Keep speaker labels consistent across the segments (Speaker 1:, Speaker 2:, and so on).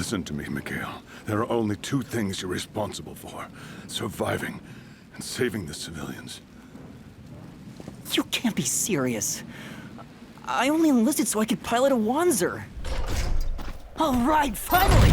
Speaker 1: Listen to me, Mikhail. There are only two things you're responsible for. Surviving and saving the civilians.
Speaker 2: You can't be serious. I only enlisted so I could pilot a Wanzer. All right, finally!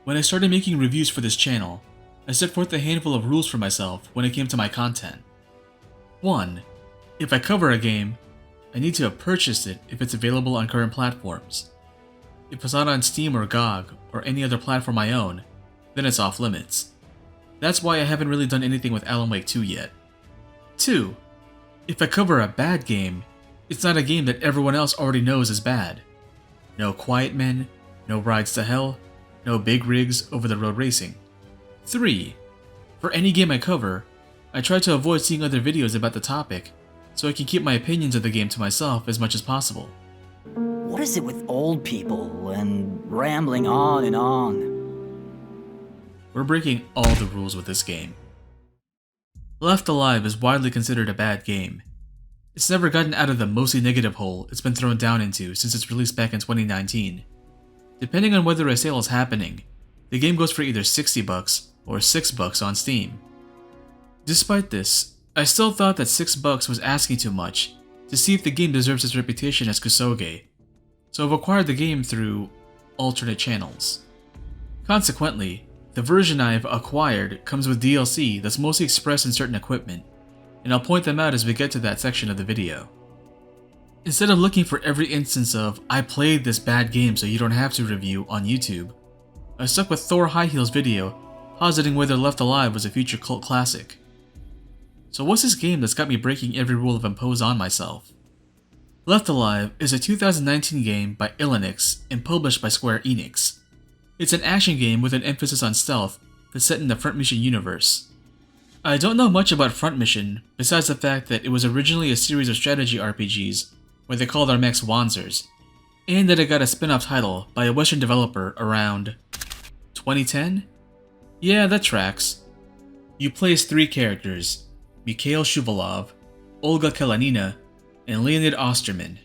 Speaker 3: When I started making reviews for this channel, I set forth a handful of rules for myself when it came to my content. 1. If I cover a game, I need to have purchased it if it's available on current platforms. If it's not on Steam or GOG or any other platform I own, then it's off limits. That's why I haven't really done anything with Alan Wake 2 yet. 2. If I cover a bad game, it's not a game that everyone else already knows is bad. No Quiet Men, no Rides to Hell, no big rigs over-the-road racing. 3. For any game I cover, I try to avoid seeing other videos about the topic, so I can keep my opinions of the game to myself as much as possible.
Speaker 2: What is it with old people and rambling on and on?
Speaker 3: We're breaking all the rules with this game. Left Alive is widely considered a bad game. It's never gotten out of the mostly negative hole it's been thrown down into since its release back in 2019. Depending on whether a sale is happening, the game goes for either $60 or $6 on Steam. Despite this, I still thought that $6 was asking too much to see if the game deserves its reputation as kusoge, so I've acquired the game through alternate channels. Consequently, the version I've acquired comes with DLC that's mostly expressed in certain equipment, and I'll point them out as we get to that section of the video. Instead of looking for every instance of "I played this bad game so you don't have to" review on YouTube, I stuck with Thor High Heel's video positing whether Left Alive was a future cult classic. So what's this game that's got me breaking every rule I've imposed on myself? Left Alive is a 2019 game by Illinox and published by Square Enix. It's an action game with an emphasis on stealth that's set in the Front Mission universe. I don't know much about Front Mission besides the fact that it was originally a series of strategy RPGs where they called our mechs Wanzers, and that it got a spin-off title by a Western developer around 2010? Yeah, that tracks. You play as 3 characters, Mikhail Shuvalov, Olga Kalanina, and Leonid Osterman.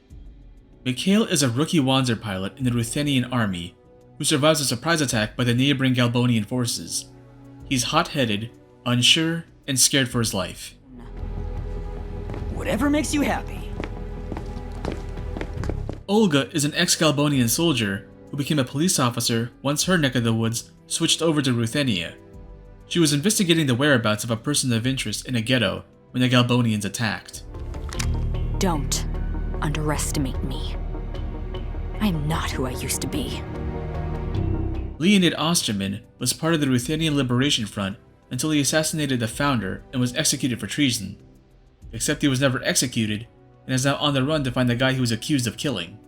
Speaker 3: Mikhail is a rookie Wanzer pilot in the Ruthenian army who survives a surprise attack by the neighboring Galboniyan forces. He's hot-headed, unsure, and scared for his life.
Speaker 2: Whatever makes you happy.
Speaker 3: Olga is an ex-Galboniyan soldier who became a police officer once her neck of the woods switched over to Ruthenia. She was investigating the whereabouts of a person of interest in a ghetto when the Galboniyans attacked.
Speaker 4: Don't underestimate me. I'm not who I used to be.
Speaker 3: Leonid Osterman was part of the Ruthenian Liberation Front until he assassinated the founder and was executed for treason. Except he was never executed and is now on the run to find the guy he was accused of killing.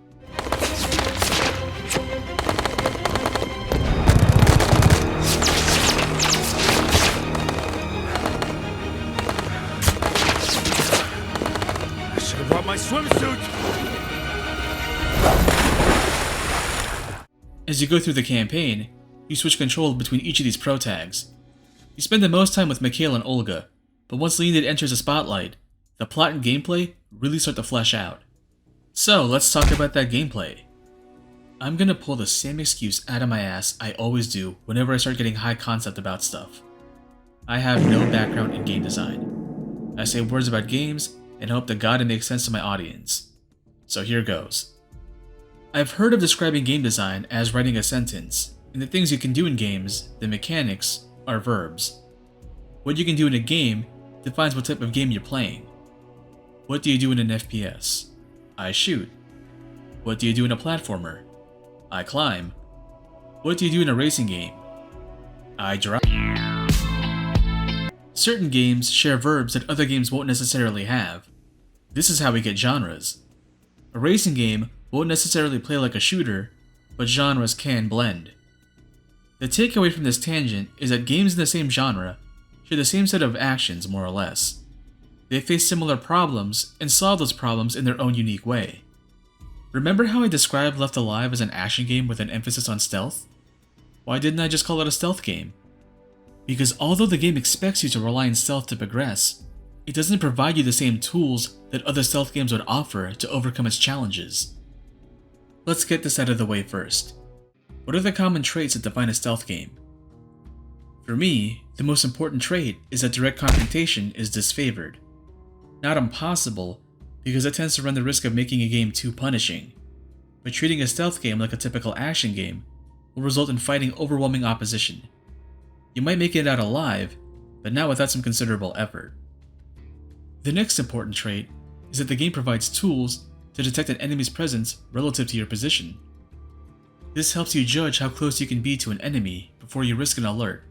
Speaker 1: I should have brought my swimsuit!
Speaker 3: As you go through the campaign, you switch control between each of these protags. You spend the most time with Mikhail and Olga, but once Leonid enters the spotlight, the plot and gameplay really start to flesh out. So let's talk about that gameplay. I'm gonna pull the same excuse out of my ass I always do whenever I start getting high concept about stuff. I have no background in game design. I say words about games and hope to God it makes sense to my audience. So here goes. I've heard of describing game design as writing a sentence, and the things you can do in games, the mechanics, are verbs. What you can do in a game defines what type of game you're playing. What do you do in an FPS? I shoot. What do you do in a platformer? I climb. What do you do in a racing game? I drive. Certain games share verbs that other games won't necessarily have. This is how we get genres. A racing game won't necessarily play like a shooter, but genres can blend. The takeaway from this tangent is that games in the same genre share the same set of actions, more or less. They face similar problems and solve those problems in their own unique way. Remember how I described Left Alive as an action game with an emphasis on stealth? Why didn't I just call it a stealth game? Because although the game expects you to rely on stealth to progress, it doesn't provide you the same tools that other stealth games would offer to overcome its challenges. Let's get this out of the way first. What are the common traits that define a stealth game? For me, the most important trait is that direct confrontation is disfavored. Not impossible, because it tends to run the risk of making a game too punishing, but treating a stealth game like a typical action game will result in fighting overwhelming opposition. You might make it out alive, but not without some considerable effort. The next important trait is that the game provides tools to detect an enemy's presence relative to your position. This helps you judge how close you can be to an enemy before you risk an alert,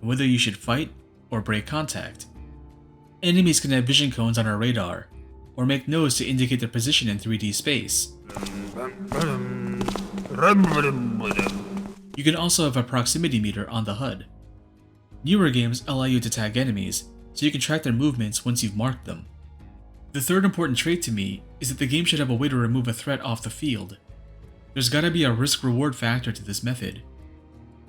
Speaker 3: and whether you should fight or break contact. Enemies can have vision cones on our radar, or make nodes to indicate their position in 3D space. You can also have a proximity meter on the HUD. Newer games allow you to tag enemies, so you can track their movements once you've marked them. The third important trait to me is that the game should have a way to remove a threat off the field. There's gotta be a risk-reward factor to this method.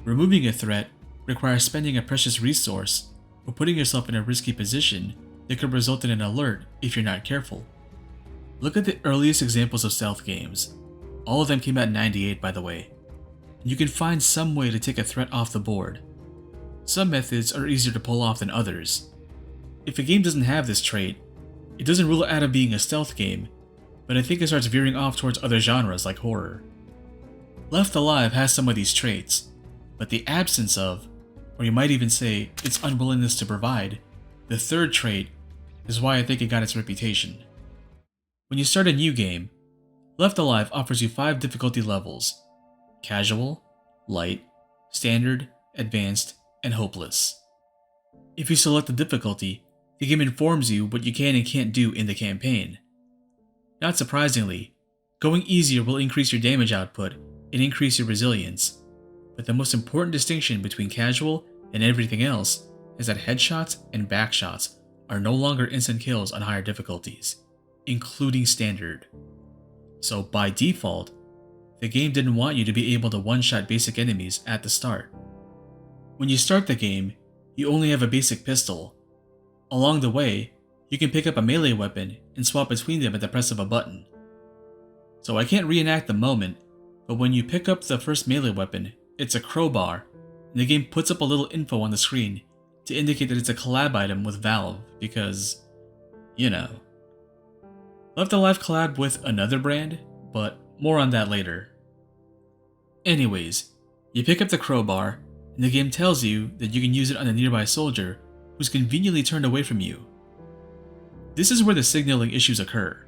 Speaker 3: Removing a threat requires spending a precious resource or putting yourself in a risky position that could result in an alert if you're not careful. Look at the earliest examples of stealth games. All of them came out in '98, by the way. You can find some way to take a threat off the board. Some methods are easier to pull off than others. If a game doesn't have this trait, it doesn't rule it out of being a stealth game, but I think it starts veering off towards other genres like horror. Left Alive has some of these traits, but the absence of, or you might even say its unwillingness to provide, the third trait is why I think it got its reputation. When you start a new game, Left Alive offers you 5 difficulty levels: Casual, Light, Standard, Advanced, and Hopeless. If you select the difficulty, the game informs you what you can and can't do in the campaign. Not surprisingly, going easier will increase your damage output and increase your resilience, but the most important distinction between casual and everything else is that headshots and backshots are no longer instant kills on higher difficulties, including standard. So by default, the game didn't want you to be able to one-shot basic enemies at the start. When you start the game, you only have a basic pistol. Along the way, you can pick up a melee weapon and swap between them at the press of a button. So I can't reenact the moment, but when you pick up the first melee weapon, it's a crowbar, and the game puts up a little info on the screen to indicate that it's a collab item with Valve, because, you know. Left Alive collabed with another brand, but more on that later. Anyways, you pick up the crowbar, and the game tells you that you can use it on a nearby soldier who's conveniently turned away from you. This is where the signaling issues occur.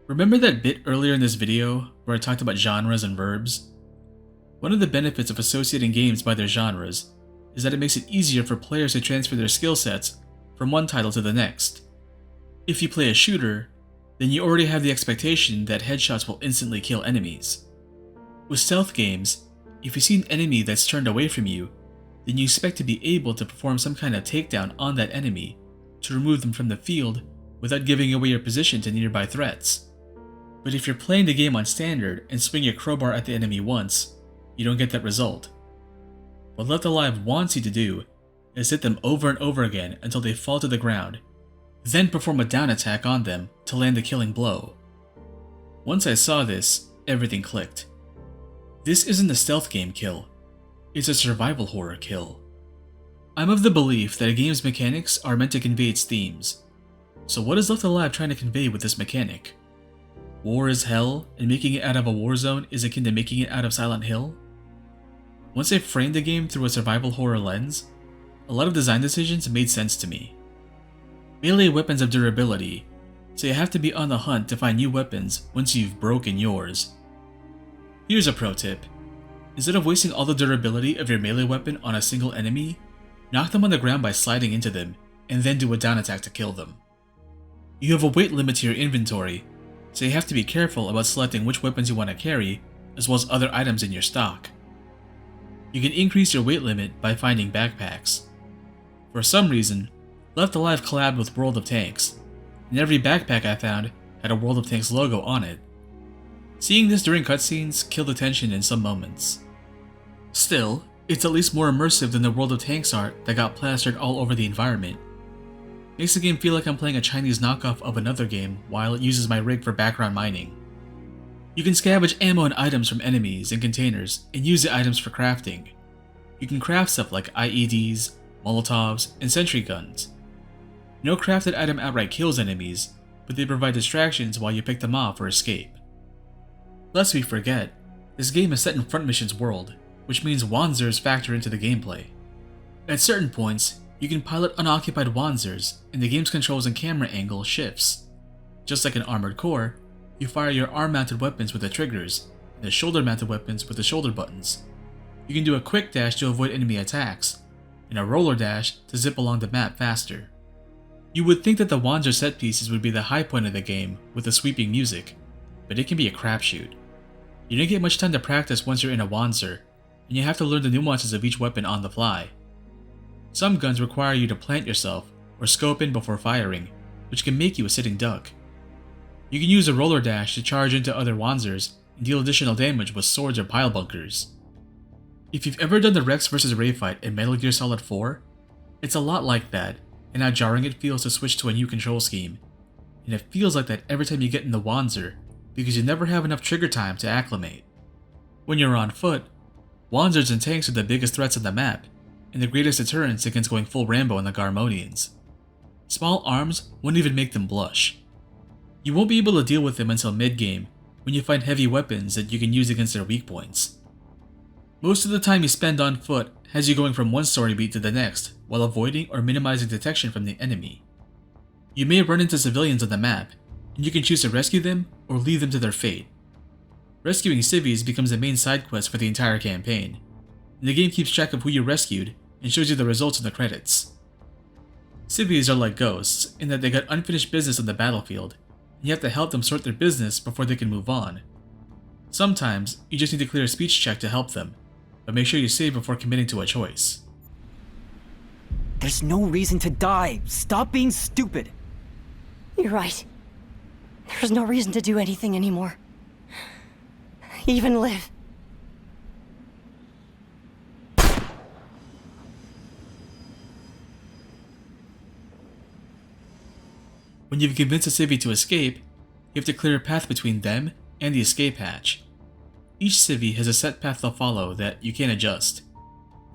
Speaker 3: Remember that bit earlier in this video where I talked about genres and verbs? One of the benefits of associating games by their genres is that it makes it easier for players to transfer their skill sets from one title to the next. If you play a shooter, then you already have the expectation that headshots will instantly kill enemies. With stealth games, if you see an enemy that's turned away from you, then you expect to be able to perform some kind of takedown on that enemy to remove them from the field without giving away your position to nearby threats. But if you're playing the game on standard and swing your crowbar at the enemy once, you don't get that result. What Left Alive wants you to do is hit them over and over again until they fall to the ground, then perform a down attack on them to land the killing blow. Once I saw this, everything clicked. This isn't a stealth game kill, it's a survival horror kill. I'm of the belief that a game's mechanics are meant to convey its themes. So what is Left Alive trying to convey with this mechanic? War is hell, and making it out of a war zone is akin to making it out of Silent Hill? Once I framed the game through a survival horror lens, a lot of design decisions made sense to me. Melee weapons have durability, so you have to be on the hunt to find new weapons once you've broken yours. Here's a pro tip. Instead of wasting all the durability of your melee weapon on a single enemy, knock them on the ground by sliding into them, and then do a down attack to kill them. You have a weight limit to your inventory, so you have to be careful about selecting which weapons you want to carry, as well as other items in your stock. You can increase your weight limit by finding backpacks. For some reason, Left Alive collabed with World of Tanks, and every backpack I found had a World of Tanks logo on it. Seeing this during cutscenes killed the tension in some moments. Still, it's at least more immersive than the World of Tanks art that got plastered all over the environment. Makes the game feel like I'm playing a Chinese knockoff of another game while it uses my rig for background mining. You can scavenge ammo and items from enemies and containers and use the items for crafting. You can craft stuff like IEDs, Molotovs, and sentry guns. No crafted item outright kills enemies, but they provide distractions while you pick them off or escape. Lest we forget, this game is set in Front Mission's world, which means Wanzers factor into the gameplay. At certain points, you can pilot unoccupied Wanzers, and the game's controls and camera angle shifts. Just like an Armored Core, you fire your arm-mounted weapons with the triggers, and the shoulder-mounted weapons with the shoulder buttons. You can do a quick dash to avoid enemy attacks, and a roller dash to zip along the map faster. You would think that the Wanzer set pieces would be the high point of the game with the sweeping music, but it can be a crapshoot. You don't get much time to practice once you're in a Wanzer, and you have to learn the nuances of each weapon on the fly. Some guns require you to plant yourself or scope in before firing, which can make you a sitting duck. You can use a roller dash to charge into other Wanzers and deal additional damage with swords or pile bunkers. If you've ever done the Rex vs. Ray fight in Metal Gear Solid 4, it's a lot like that, and how jarring it feels to switch to a new control scheme. And it feels like that every time you get in the Wanzer, because you never have enough trigger time to acclimate. When you're on foot, Wanzers and tanks are the biggest threats on the map, and the greatest deterrents against going full Rambo on the Garmoniyans. Small arms won't even make them blush. You won't be able to deal with them until mid-game, when you find heavy weapons that you can use against their weak points. Most of the time you spend on foot has you going from one story beat to the next, while avoiding or minimizing detection from the enemy. You may run into civilians on the map, and you can choose to rescue them or leave them to their fate. Rescuing civvies becomes the main side quest for the entire campaign, and the game keeps track of who you rescued and shows you the results in the credits. Civvies are like ghosts in that they got unfinished business on the battlefield, and you have to help them sort their business before they can move on. Sometimes, you just need to clear a speech check to help them, but make sure you save before committing to a choice.
Speaker 2: There's no reason to die. Stop being stupid.
Speaker 5: You're right. There's no reason to do anything anymore. Even live.
Speaker 3: When you've convinced a civvy to escape, you have to clear a path between them and the escape hatch. Each civvy has a set path they'll follow that you can't adjust.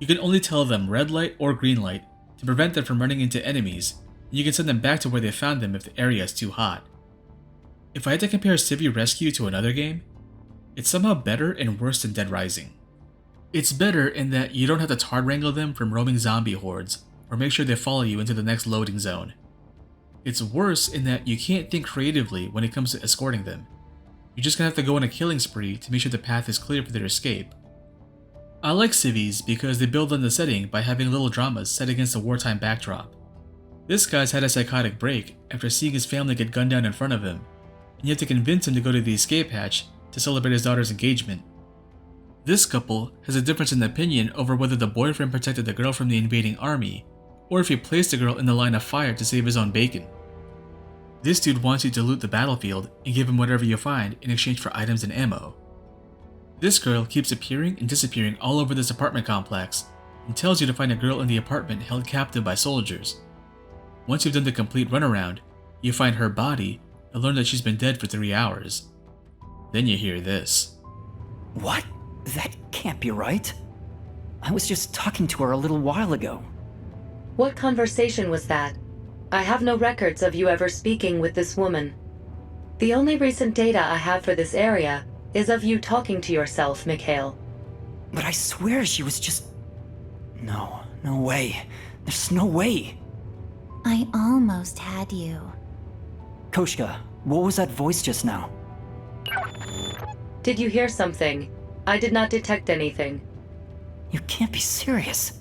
Speaker 3: You can only tell them red light or green light to prevent them from running into enemies, and you can send them back to where they found them if the area is too hot. If I had to compare Civvy Rescue to another game, it's somehow better and worse than Dead Rising. It's better in that you don't have to tard wrangle them from roaming zombie hordes, or make sure they follow you into the next loading zone. It's worse in that you can't think creatively when it comes to escorting them. You're just gonna have to go on a killing spree to make sure the path is clear for their escape. I like civvies because they build on the setting by having little dramas set against a wartime backdrop. This guy's had a psychotic break after seeing his family get gunned down in front of him, and you have to convince him to go to the escape hatch to celebrate his daughter's engagement. This couple has a difference in opinion over whether the boyfriend protected the girl from the invading army, or if he placed the girl in the line of fire to save his own bacon. This dude wants you to loot the battlefield and give him whatever you find in exchange for items and ammo. This girl keeps appearing and disappearing all over this apartment complex and tells you to find a girl in the apartment held captive by soldiers. Once you've done the complete runaround, you find her body and learn that she's been dead for 3 hours. Then you hear this.
Speaker 2: What? That can't be right. I was just talking to her a little while ago.
Speaker 6: What conversation was that? I have no records of you ever speaking with this woman. The only recent data I have for this area is of you talking to yourself, Mikhail.
Speaker 2: But I swear she was just... No way. There's no way.
Speaker 7: I almost had you.
Speaker 2: Koshka, what was that voice just now?
Speaker 6: Did you hear something? I did not detect anything.
Speaker 2: You can't be serious.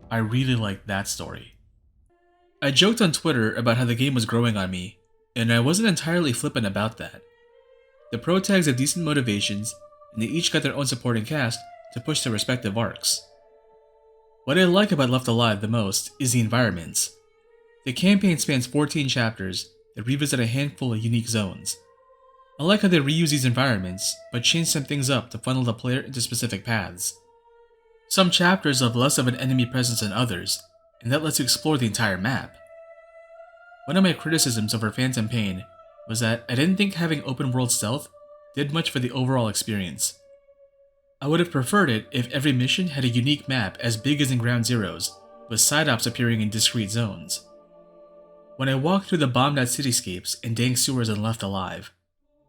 Speaker 3: I really like that story. I joked on Twitter about how the game was growing on me, and I wasn't entirely flippant about that. The pro tags have decent motivations, and they each got their own supporting cast to push their respective arcs. What I like about Left Alive the most is the environments. The campaign spans 14 chapters that revisit a handful of unique zones. I like how they reuse these environments, but change some things up to funnel the player into specific paths. Some chapters have less of an enemy presence than others, and that lets you explore the entire map. One of my criticisms over Phantom Pain was that I didn't think having open world stealth did much for the overall experience. I would have preferred it if every mission had a unique map as big as in Ground Zeroes, with side ops appearing in discrete zones. When I walked through the bombed-out cityscapes and dank sewers in Left Alive,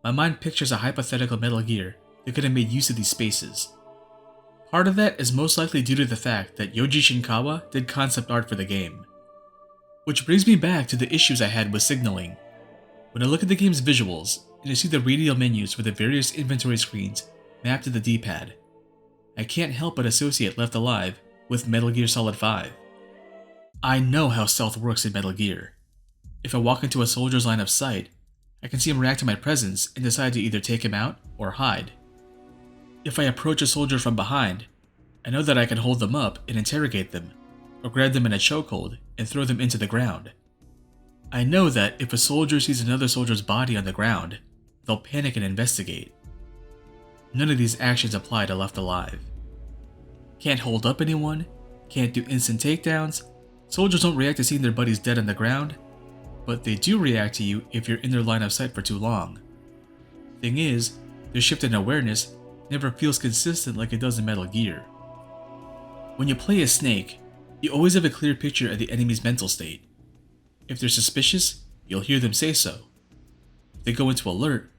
Speaker 3: my mind pictures a hypothetical Metal Gear that could have made use of these spaces. Part of that is most likely due to the fact that Yoji Shinkawa did concept art for the game. Which brings me back to the issues I had with signaling. When I look at the game's visuals, and I see the radial menus with the various inventory screens mapped to the D-pad, I can't help but associate Left Alive with Metal Gear Solid 5. I know how stealth works in Metal Gear. If I walk into a soldier's line of sight, I can see him react to my presence and decide to either take him out or hide. If I approach a soldier from behind, I know that I can hold them up and interrogate them, or grab them in a chokehold and throw them into the ground. I know that if a soldier sees another soldier's body on the ground, they'll panic and investigate. None of these actions apply to Left Alive. Can't hold up anyone, can't do instant takedowns, soldiers don't react to seeing their buddies dead on the ground, but they do react to you if you're in their line of sight for too long. Thing is, their shift in awareness never feels consistent like it does in Metal Gear. When you play as Snake, you always have a clear picture of the enemy's mental state. If they're suspicious, you'll hear them say so. If they go into alert,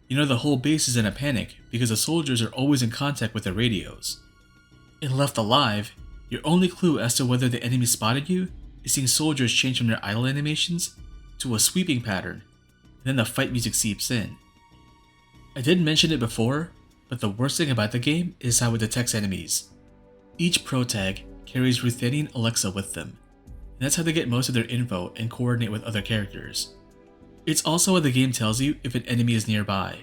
Speaker 3: you know the whole base is in a panic because the soldiers are always in contact with their radios. In Left Alive, your only clue as to whether the enemy spotted you is seeing soldiers change from their idle animations to a sweeping pattern, and then the fight music seeps in. I did mention it before, but the worst thing about the game is how it detects enemies. Each protag carries Ruthenian Alexa with them, and that's how they get most of their info and coordinate with other characters. It's also how the game tells you if an enemy is nearby.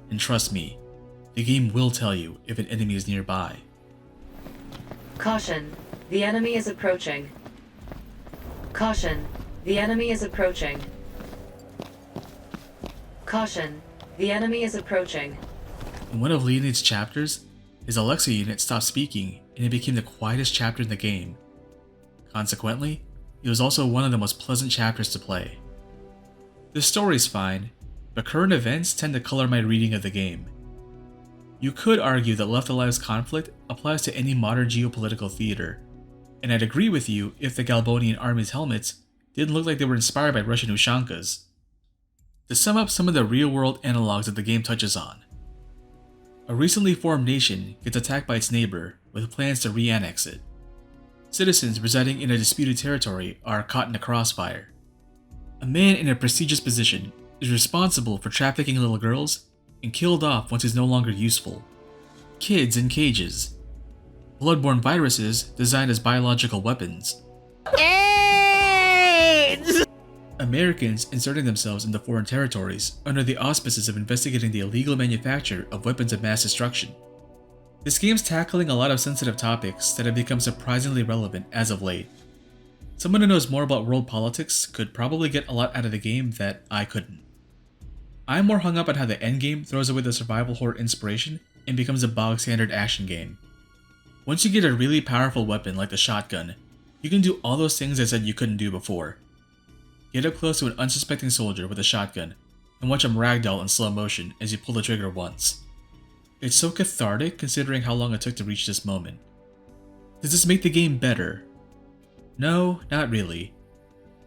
Speaker 3: And trust me, the game will tell you if an enemy is nearby.
Speaker 6: Caution, the enemy is approaching. Caution, the enemy is approaching. Caution, the enemy is approaching.
Speaker 3: In one of Leonid's chapters, his Alexa unit stopped speaking and it became the quietest chapter in the game. Consequently, it was also one of the most pleasant chapters to play. The story's fine, but current events tend to color my reading of the game. You could argue that Left Alive's conflict applies to any modern geopolitical theater, and I'd agree with you if the Galboniyan army's helmets didn't look like they were inspired by Russian Ushankas. To sum up some of the real-world analogs that the game touches on, a recently formed nation gets attacked by its neighbor with plans to re-annex it. Citizens residing in a disputed territory are caught in a crossfire. A man in a prestigious position is responsible for trafficking little girls and killed off once he's no longer useful. Kids in cages. Bloodborne viruses designed as biological weapons. AIDS! Americans inserting themselves into foreign territories under the auspices of investigating the illegal manufacture of weapons of mass destruction. This game's tackling a lot of sensitive topics that have become surprisingly relevant as of late. Someone who knows more about world politics could probably get a lot out of the game that I couldn't. I'm more hung up on how the endgame throws away the survival horror inspiration and becomes a bog-standard action game. Once you get a really powerful weapon like the shotgun, you can do all those things I said you couldn't do before. Get up close to an unsuspecting soldier with a shotgun and watch him ragdoll in slow motion as you pull the trigger once. It's so cathartic considering how long it took to reach this moment. Does this make the game better? No, not really.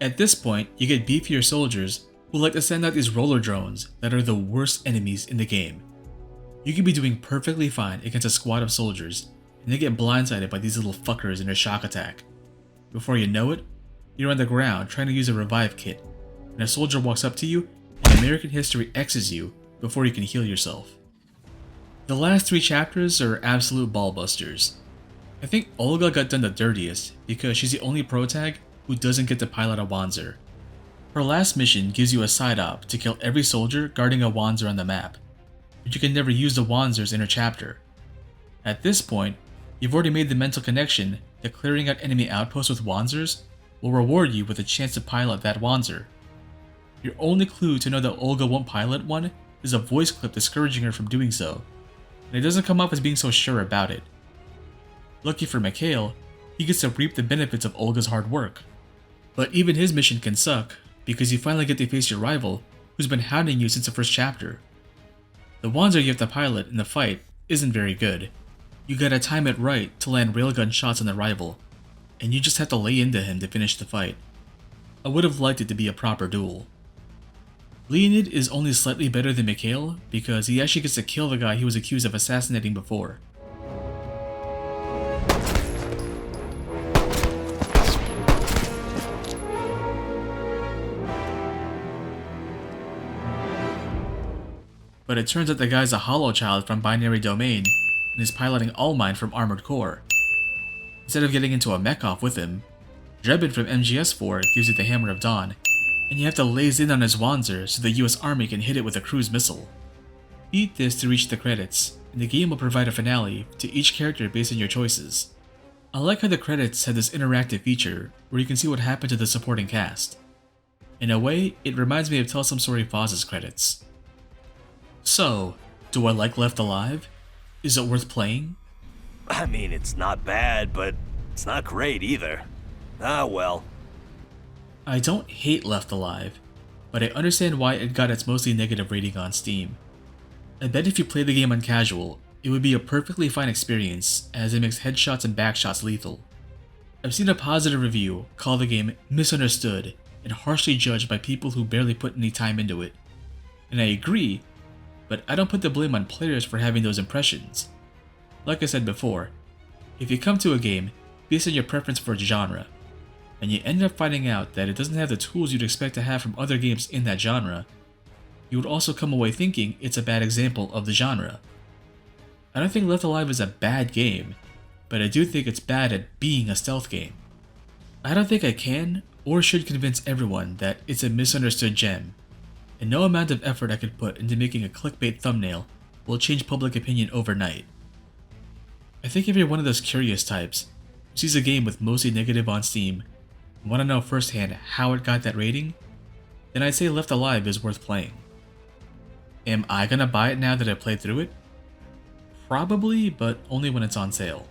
Speaker 3: At this point, you get beefier soldiers who like to send out these roller drones that are the worst enemies in the game. You could be doing perfectly fine against a squad of soldiers, and they get blindsided by these little fuckers in their shock attack. Before you know it, you're on the ground trying to use a revive kit, and a soldier walks up to you and American history X's you before you can heal yourself. The last 3 chapters are absolute ballbusters. I think Olga got done the dirtiest because she's the only protag who doesn't get to pilot a Wanzer. Her last mission gives you a side op to kill every soldier guarding a Wanzer on the map, but you can never use the Wanzers in her chapter. At this point, you've already made the mental connection that clearing out enemy outposts with Wanzers will reward you with a chance to pilot that Wanzer. Your only clue to know that Olga won't pilot one there's a voice clip discouraging her from doing so, and it doesn't come off as being so sure about it. Lucky for Mikhail, he gets to reap the benefits of Olga's hard work. But even his mission can suck, because you finally get to face your rival, who's been hounding you since the first chapter. The Wanzer you have to pilot in the fight isn't very good. You gotta time it right to land railgun shots on the rival, and you just have to lay into him to finish the fight. I would have liked it to be a proper duel. Leonid is only slightly better than Mikhail because he actually gets to kill the guy he was accused of assassinating before. But it turns out the guy's a hollow child from Binary Domain and is piloting All Mine from Armored Core. Instead of getting into a mech-off with him, Drebin from MGS4 gives you the Hammer of Dawn, and you have to laze in on his Wanzer so the US Army can hit it with a cruise missile. Beat this to reach the credits, and the game will provide a finale to each character based on your choices. I like how the credits have this interactive feature where you can see what happened to the supporting cast. In a way, it reminds me of Tell Some Story Fozz's credits. So, do I like Left Alive? Is it worth playing?
Speaker 8: I mean, it's not bad, but it's not great either. Ah well.
Speaker 3: I don't hate Left Alive, but I understand why it got its mostly negative rating on Steam. I bet if you play the game on casual, it would be a perfectly fine experience as it makes headshots and backshots lethal. I've seen a positive review call the game misunderstood and harshly judged by people who barely put any time into it. And I agree, but I don't put the blame on players for having those impressions. Like I said before, if you come to a game based on your preference for its genre, and you end up finding out that it doesn't have the tools you'd expect to have from other games in that genre, you would also come away thinking it's a bad example of the genre. I don't think Left Alive is a bad game, but I do think it's bad at being a stealth game. I don't think I can or should convince everyone that it's a misunderstood gem, and no amount of effort I could put into making a clickbait thumbnail will change public opinion overnight. I think if you're one of those curious types who sees a game with mostly negative on Steam and want to know firsthand how it got that rating, then I'd say Left Alive is worth playing. Am I gonna buy it now that I've played through it? Probably, but only when it's on sale.